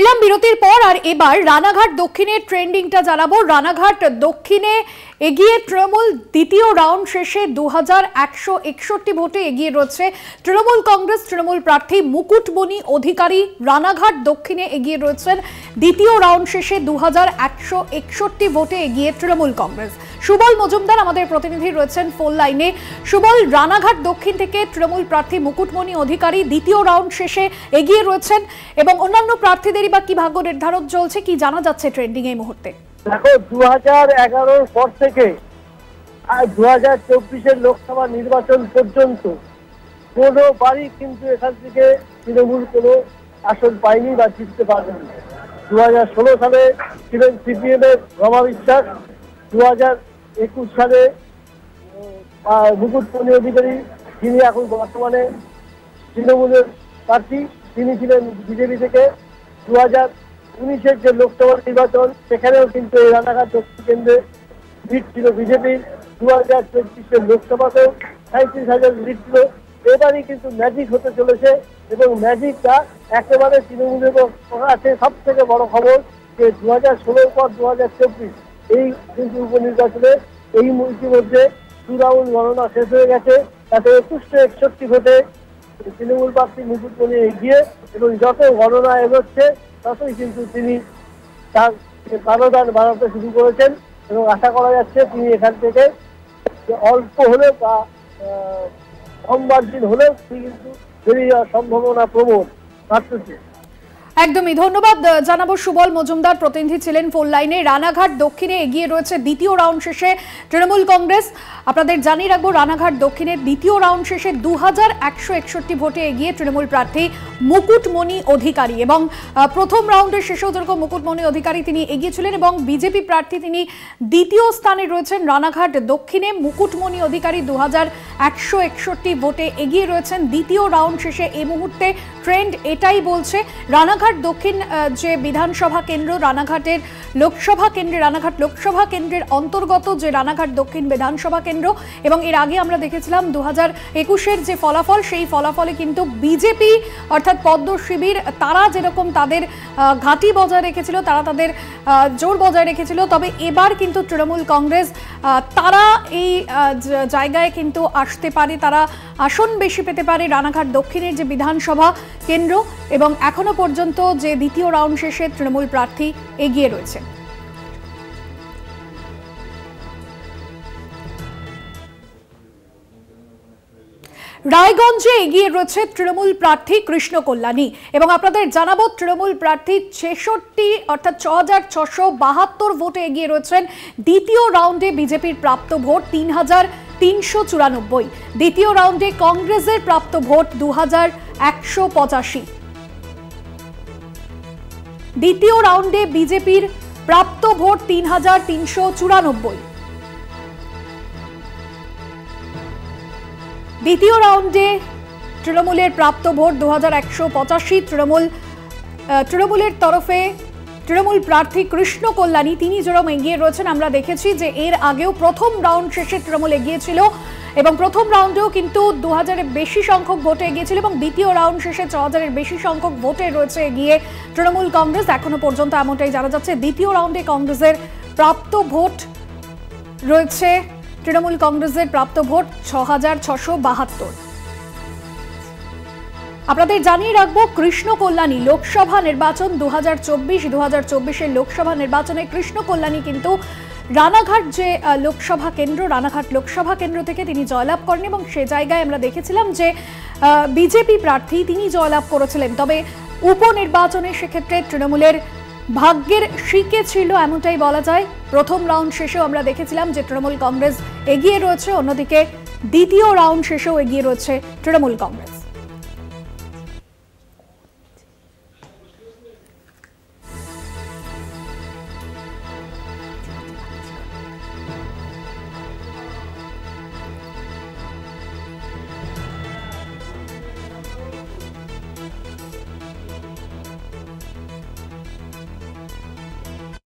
ফিরলাম বিরতির পর আর এবার রানাঘাট দক্ষিণের ট্রেন্ডিংটা জানাবো। রানাঘাট দক্ষিণে এগিয়ে তৃণমূল, দ্বিতীয় রাউন্ড শেষে 2161 ভোটে এগিয়ে রয়েছে তৃণমূল কংগ্রেস। তৃণমূল প্রার্থী মুকুটমণি অধিকারী রানাঘাট দক্ষিণে এগিয়ে রয়েছেন দ্বিতীয় রাউন্ড শেষে 2161 ভোটে এগিয়ে তৃণমূল কংগ্রেস। সুবল মজুমদার আমাদের প্রতিনিধি রয়েছেন ফোন লাইনে। সুবল, রানাঘাট দক্ষিণ থেকে তৃণমূল প্রার্থী মুকুটমণি অধিকারী দ্বিতীয় রাউন্ড শেষে এগিয়ে রয়েছেন এবং অন্যান্য প্রার্থীদেরই বা কি ভাগ্য নির্ধারণ চলছে, কি জানা যাচ্ছে ট্রেন্ডিং এই মুহূর্তে? দেখো, 2011 পর থেকে 2024 লোকসভা নির্বাচন পর্যন্ত কোনো বাড়ি কিন্তু এখান থেকে তৃণমূল কোনো আসন পায়নি বা জিততে পারেনি। 2016 সালে ছিলেন সিপিএম এর রমা বিশ্বাস, 2021 সালে মুকুটমণি অধিকারী, যিনি এখন বর্তমানে তৃণমূলের প্রার্থী, তিনি ছিলেন বিজেপি থেকে। 2019 যে লোকসভা নির্বাচন, সেখানেও কিন্তু এই রানাঘাট দক্ষিণ কেন্দ্রে লিড ছিল বিজেপির। 2024 লোকসভাতেও 37,000 লিড ছিল। এবারই কিন্তু ম্যাজিক হতে চলেছে এবং ম্যাজিকটা একেবারে তৃণমূলের আছে। সব থেকে বড় খবর যে 2016 পর 2024 এই কিন্তু উপনির্বাচনে এই ইতিমধ্যে 2 রাউন্ড গণনা শেষ হয়ে গেছে। তাতে 2161 ভোটে তৃণমূল প্রার্থী মুকুটমণি এগিয়ে এবং যত গণনা এগোচ্ছে ততই কিন্তু তিনি তার ব্যবধান বাড়াতে শুরু করেছেন এবং আশা করা যাচ্ছে তিনি এখান থেকে অল্প হলেও বা কম মার্জিন হলেও তিনি কিন্তু বেরিয়ে যাওয়ার সম্ভাবনা প্রবল মাত্রছে। একদমই ধন্যবাদ জানাবো। সুবল মজুমদার প্রতিনিধি ছিলেন ফোন লাইনে। রানাঘাট দক্ষিণে এগিয়ে রয়েছে দ্বিতীয় রাউন্ড শেষে তৃণমূল কংগ্রেস। আপনাদের জানিয়ে রাখবো, রানাঘাট দক্ষিণের দ্বিতীয় রাউন্ড শেষে 2161 ভোটে এগিয়ে তৃণমূল প্রার্থী মুকুটমণি অধিকারী এবং প্রথম রাউন্ডের শেষেও যেরকম মুকুটমণি অধিকারী তিনি এগিয়েছিলেন এবং বিজেপি প্রার্থী তিনি দ্বিতীয় স্থানে রয়েছেন। রানাঘাট দক্ষিণে মুকুটমণি অধিকারী 2161 ভোটে এগিয়ে রয়েছেন দ্বিতীয় রাউন্ড শেষে। এই মুহূর্তে ট্রেন্ড এটাই বলছে। রানাঘাট দক্ষিণ যে বিধানসভা কেন্দ্র, রানাঘাটের লোকসভা কেন্দ্রে, রানাঘাট লোকসভা কেন্দ্রের অন্তর্গত যে রানাঘাট দক্ষিণ বিধানসভা কেন্দ্র, এবং এর আগে আমরা দেখেছিলাম 2021 যে ফলাফল, সেই ফলাফলে কিন্তু বিজেপি অর্থাৎ পদ্ম শিবির তারা যেরকম তাদের ঘাঁটি বজায় রেখেছিল, তারা তাদের জোর বজায় রেখেছিল, তবে এবার কিন্তু তৃণমূল কংগ্রেস তারা এই জায়গায় কিন্তু আসতে পারে, তারা আসন বেশি পেতে পারে রানাঘাট দক্ষিণের যে বিধানসভা কেন্দ্র। এবং এখনো পর্যন্ত যে দ্বিতীয় রাউন্ড শেষে তৃণমূল প্রার্থী এগিয়ে রয়েছে। রায়গঞ্জে এগিয়ে রয়েছে তৃণমূল প্রার্থী কৃষ্ণ কল্যাণী এবং আপনাদের জানাবো তৃণমূল প্রার্থী 66 অর্থাৎ 6672 ভোটে এগিয়ে রয়েছেন। দ্বিতীয় রাউন্ডে বিজেপির প্রাপ্ত ভোট 3394। দ্বিতীয় রাউন্ডে কংগ্রেসের প্রাপ্ত ভোট 2185। দ্বিতীয় রাউন্ডে বিজেপির প্রাপ্ত ভোট 3394। দ্বিতীয় রাউন্ডে তৃণমূলের প্রাপ্ত ভোট 2185। তৃণমূলের তরফে তৃণমূল প্রার্থী কৃষ্ণ কল্যাণী তিনি যেরকম এগিয়ে রয়েছেন, আমরা দেখেছি যে এর আগেও প্রথম রাউন্ড শেষে তৃণমূল এগিয়েছিল এবং প্রথম রাউন্ডেও কিন্তু 2000-এর বেশি সংখ্যক ভোটে এগিয়েছিল এবং দ্বিতীয় রাউন্ড শেষে 6000-এর বেশি সংখ্যক ভোটে রয়েছে এগিয়ে তৃণমূল কংগ্রেস। এখনো পর্যন্ত এমনটাই জানা যাচ্ছে। দ্বিতীয় রাউন্ডে কংগ্রেসের প্রাপ্ত ভোট রয়েছে, তৃণমূল কংগ্রেসের প্রাপ্ত ভোট 6672। আপনাদের জানিয়ে রাখবো, কৃষ্ণ কল্যাণী লোকসভা নির্বাচন 2024-2024 লোকসভা নির্বাচনে কৃষ্ণ কল্যাণী কিন্তু রানাঘাট যে লোকসভা কেন্দ্র, রানাঘাট লোকসভা কেন্দ্র থেকে তিনি জয়লাভ করেন এবং সে জায়গায় আমরা দেখেছিলাম যে বিজেপি প্রার্থী তিনি জয়লাভ করেছিলেন। তবে উপনির্বাচনে সেক্ষেত্রে তৃণমূলের ভাগ্যের শিকে ছিল এমনটাই বলা যায়। প্রথম রাউন্ড শেষেও আমরা দেখেছিলাম যে তৃণমূল কংগ্রেস এগিয়ে রয়েছে, অন্যদিকে দ্বিতীয় রাউন্ড শেষেও এগিয়ে রয়েছে তৃণমূল কংগ্রেস।